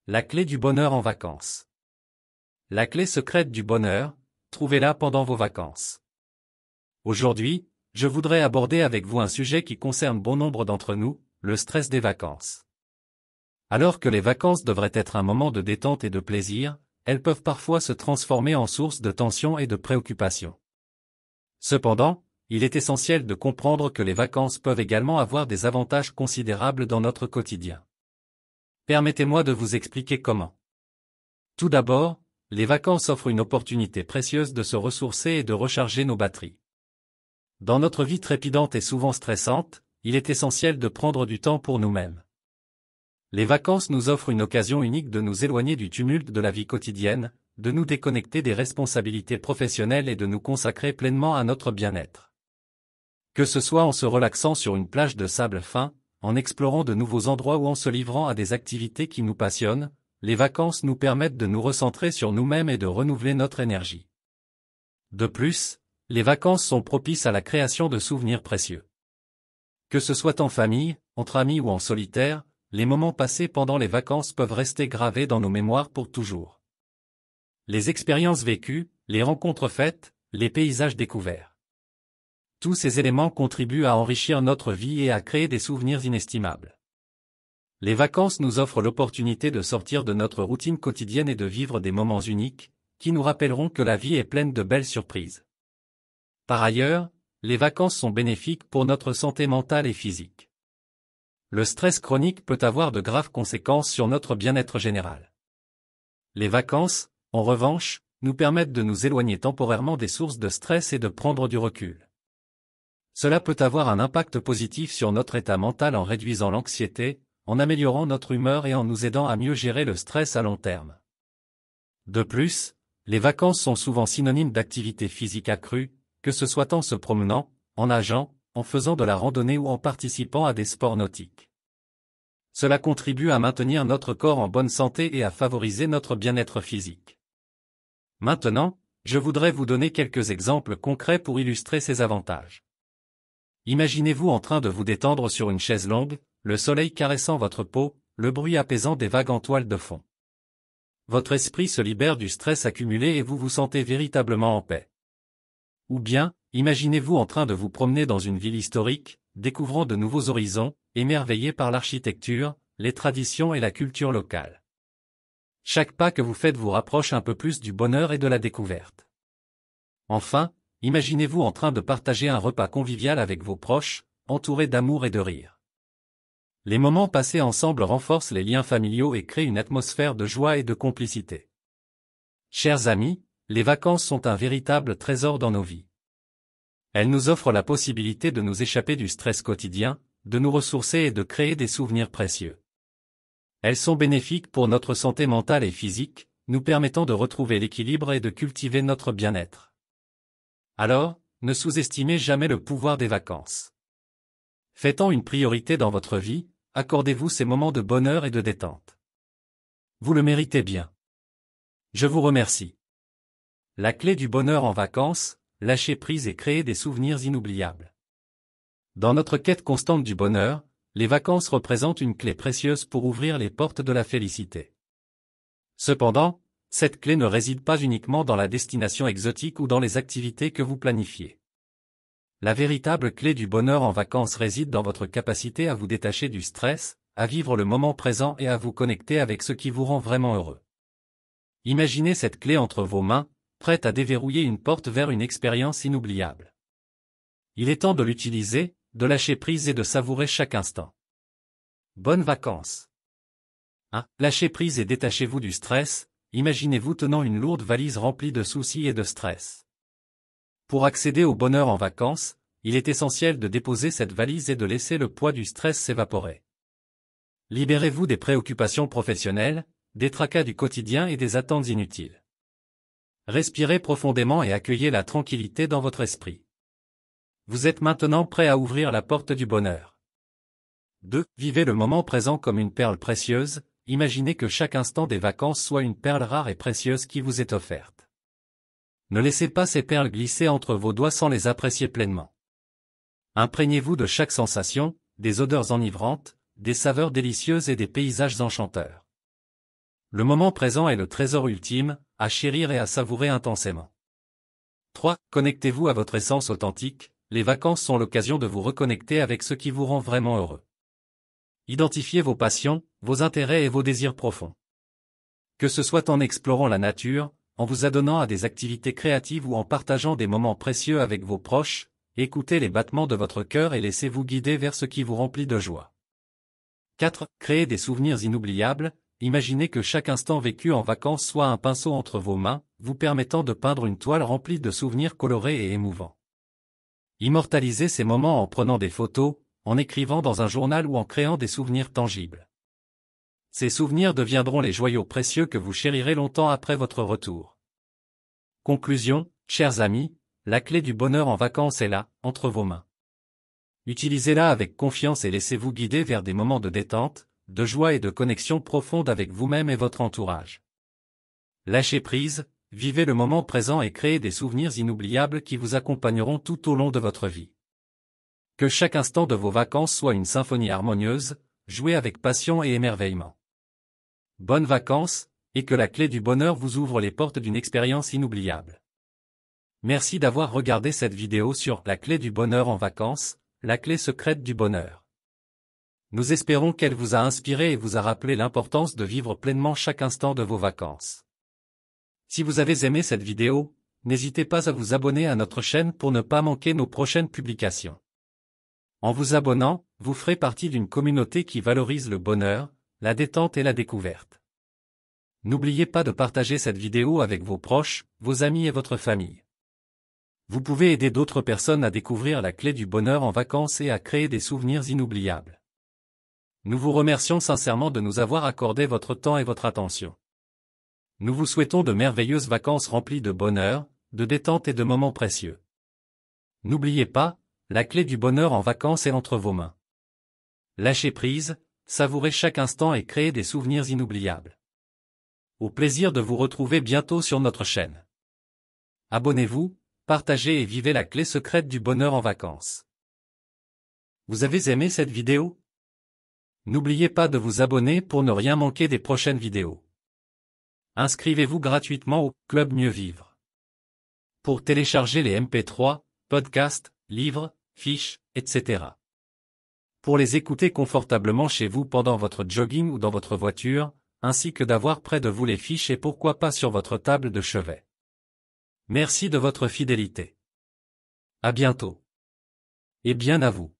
La clé du bonheur en vacances. La clé secrète du bonheur, trouvez-la pendant vos vacances. Aujourd'hui, je voudrais aborder avec vous un sujet qui concerne bon nombre d'entre nous, le stress des vacances. Alors que les vacances devraient être un moment de détente et de plaisir, elles peuvent parfois se transformer en source de tension et de préoccupation. Cependant, il est essentiel de comprendre que les vacances peuvent également avoir des avantages considérables dans notre quotidien. Permettez-moi de vous expliquer comment. Tout d'abord, les vacances offrent une opportunité précieuse de se ressourcer et de recharger nos batteries. Dans notre vie trépidante et souvent stressante, il est essentiel de prendre du temps pour nous-mêmes. Les vacances nous offrent une occasion unique de nous éloigner du tumulte de la vie quotidienne, de nous déconnecter des responsabilités professionnelles et de nous consacrer pleinement à notre bien-être. Que ce soit en se relaxant sur une plage de sable fin, en explorant de nouveaux endroits ou en se livrant à des activités qui nous passionnent, les vacances nous permettent de nous recentrer sur nous-mêmes et de renouveler notre énergie. De plus, les vacances sont propices à la création de souvenirs précieux. Que ce soit en famille, entre amis ou en solitaire, les moments passés pendant les vacances peuvent rester gravés dans nos mémoires pour toujours. Les expériences vécues, les rencontres faites, les paysages découverts. Tous ces éléments contribuent à enrichir notre vie et à créer des souvenirs inestimables. Les vacances nous offrent l'opportunité de sortir de notre routine quotidienne et de vivre des moments uniques, qui nous rappelleront que la vie est pleine de belles surprises. Par ailleurs, les vacances sont bénéfiques pour notre santé mentale et physique. Le stress chronique peut avoir de graves conséquences sur notre bien-être général. Les vacances, en revanche, nous permettent de nous éloigner temporairement des sources de stress et de prendre du recul. Cela peut avoir un impact positif sur notre état mental en réduisant l'anxiété, en améliorant notre humeur et en nous aidant à mieux gérer le stress à long terme. De plus, les vacances sont souvent synonymes d'activité physique accrue, que ce soit en se promenant, en nageant, en faisant de la randonnée ou en participant à des sports nautiques. Cela contribue à maintenir notre corps en bonne santé et à favoriser notre bien-être physique. Maintenant, je voudrais vous donner quelques exemples concrets pour illustrer ces avantages. Imaginez-vous en train de vous détendre sur une chaise longue, le soleil caressant votre peau, le bruit apaisant des vagues en toile de fond. Votre esprit se libère du stress accumulé et vous vous sentez véritablement en paix. Ou bien, imaginez-vous en train de vous promener dans une ville historique, découvrant de nouveaux horizons, émerveillé par l'architecture, les traditions et la culture locale. Chaque pas que vous faites vous rapproche un peu plus du bonheur et de la découverte. Enfin, imaginez-vous en train de partager un repas convivial avec vos proches, entouré d'amour et de rire. Les moments passés ensemble renforcent les liens familiaux et créent une atmosphère de joie et de complicité. Chers amis, les vacances sont un véritable trésor dans nos vies. Elles nous offrent la possibilité de nous échapper du stress quotidien, de nous ressourcer et de créer des souvenirs précieux. Elles sont bénéfiques pour notre santé mentale et physique, nous permettant de retrouver l'équilibre et de cultiver notre bien-être. Alors, ne sous-estimez jamais le pouvoir des vacances. Faites-en une priorité dans votre vie, accordez-vous ces moments de bonheur et de détente. Vous le méritez bien. Je vous remercie. La clé du bonheur en vacances, lâcher prise et créer des souvenirs inoubliables. Dans notre quête constante du bonheur, les vacances représentent une clé précieuse pour ouvrir les portes de la félicité. Cependant, cette clé ne réside pas uniquement dans la destination exotique ou dans les activités que vous planifiez. La véritable clé du bonheur en vacances réside dans votre capacité à vous détacher du stress, à vivre le moment présent et à vous connecter avec ce qui vous rend vraiment heureux. Imaginez cette clé entre vos mains, prête à déverrouiller une porte vers une expérience inoubliable. Il est temps de l'utiliser, de lâcher prise et de savourer chaque instant. Bonnes vacances. 1. Lâchez prise et détachez-vous du stress. Imaginez-vous tenant une lourde valise remplie de soucis et de stress. Pour accéder au bonheur en vacances, il est essentiel de déposer cette valise et de laisser le poids du stress s'évaporer. Libérez-vous des préoccupations professionnelles, des tracas du quotidien et des attentes inutiles. Respirez profondément et accueillez la tranquillité dans votre esprit. Vous êtes maintenant prêt à ouvrir la porte du bonheur. 2. Vivez le moment présent comme une perle précieuse. Imaginez que chaque instant des vacances soit une perle rare et précieuse qui vous est offerte. Ne laissez pas ces perles glisser entre vos doigts sans les apprécier pleinement. Imprégnez-vous de chaque sensation, des odeurs enivrantes, des saveurs délicieuses et des paysages enchanteurs. Le moment présent est le trésor ultime, à chérir et à savourer intensément. 3. Connectez-vous à votre essence authentique. Les vacances sont l'occasion de vous reconnecter avec ce qui vous rend vraiment heureux. Identifiez vos passions, vos intérêts et vos désirs profonds. Que ce soit en explorant la nature, en vous adonnant à des activités créatives ou en partageant des moments précieux avec vos proches, écoutez les battements de votre cœur et laissez-vous guider vers ce qui vous remplit de joie. 4. Créez des souvenirs inoubliables. Imaginez que chaque instant vécu en vacances soit un pinceau entre vos mains, vous permettant de peindre une toile remplie de souvenirs colorés et émouvants. Immortalisez ces moments en prenant des photos, en écrivant dans un journal ou en créant des souvenirs tangibles. Ces souvenirs deviendront les joyaux précieux que vous chérirez longtemps après votre retour. Conclusion, chers amis, la clé du bonheur en vacances est là, entre vos mains. Utilisez-la avec confiance et laissez-vous guider vers des moments de détente, de joie et de connexion profonde avec vous-même et votre entourage. Lâchez prise, vivez le moment présent et créez des souvenirs inoubliables qui vous accompagneront tout au long de votre vie. Que chaque instant de vos vacances soit une symphonie harmonieuse, jouée avec passion et émerveillement. Bonnes vacances, et que la clé du bonheur vous ouvre les portes d'une expérience inoubliable. Merci d'avoir regardé cette vidéo sur la clé du bonheur en vacances, la clé secrète du bonheur. Nous espérons qu'elle vous a inspiré et vous a rappelé l'importance de vivre pleinement chaque instant de vos vacances. Si vous avez aimé cette vidéo, n'hésitez pas à vous abonner à notre chaîne pour ne pas manquer nos prochaines publications. En vous abonnant, vous ferez partie d'une communauté qui valorise le bonheur, la détente et la découverte. N'oubliez pas de partager cette vidéo avec vos proches, vos amis et votre famille. Vous pouvez aider d'autres personnes à découvrir la clé du bonheur en vacances et à créer des souvenirs inoubliables. Nous vous remercions sincèrement de nous avoir accordé votre temps et votre attention. Nous vous souhaitons de merveilleuses vacances remplies de bonheur, de détente et de moments précieux. N'oubliez pas, la clé du bonheur en vacances est entre vos mains. Lâchez prise, savourez chaque instant et créez des souvenirs inoubliables. Au plaisir de vous retrouver bientôt sur notre chaîne. Abonnez-vous, partagez et vivez la clé secrète du bonheur en vacances. Vous avez aimé cette vidéo? N'oubliez pas de vous abonner pour ne rien manquer des prochaines vidéos. Inscrivez-vous gratuitement au Club Mieux Vivre. Pour télécharger les MP3, podcasts, livres, fiches, etc. Pour les écouter confortablement chez vous pendant votre jogging ou dans votre voiture, ainsi que d'avoir près de vous les fiches et pourquoi pas sur votre table de chevet. Merci de votre fidélité. À bientôt. Et bien à vous.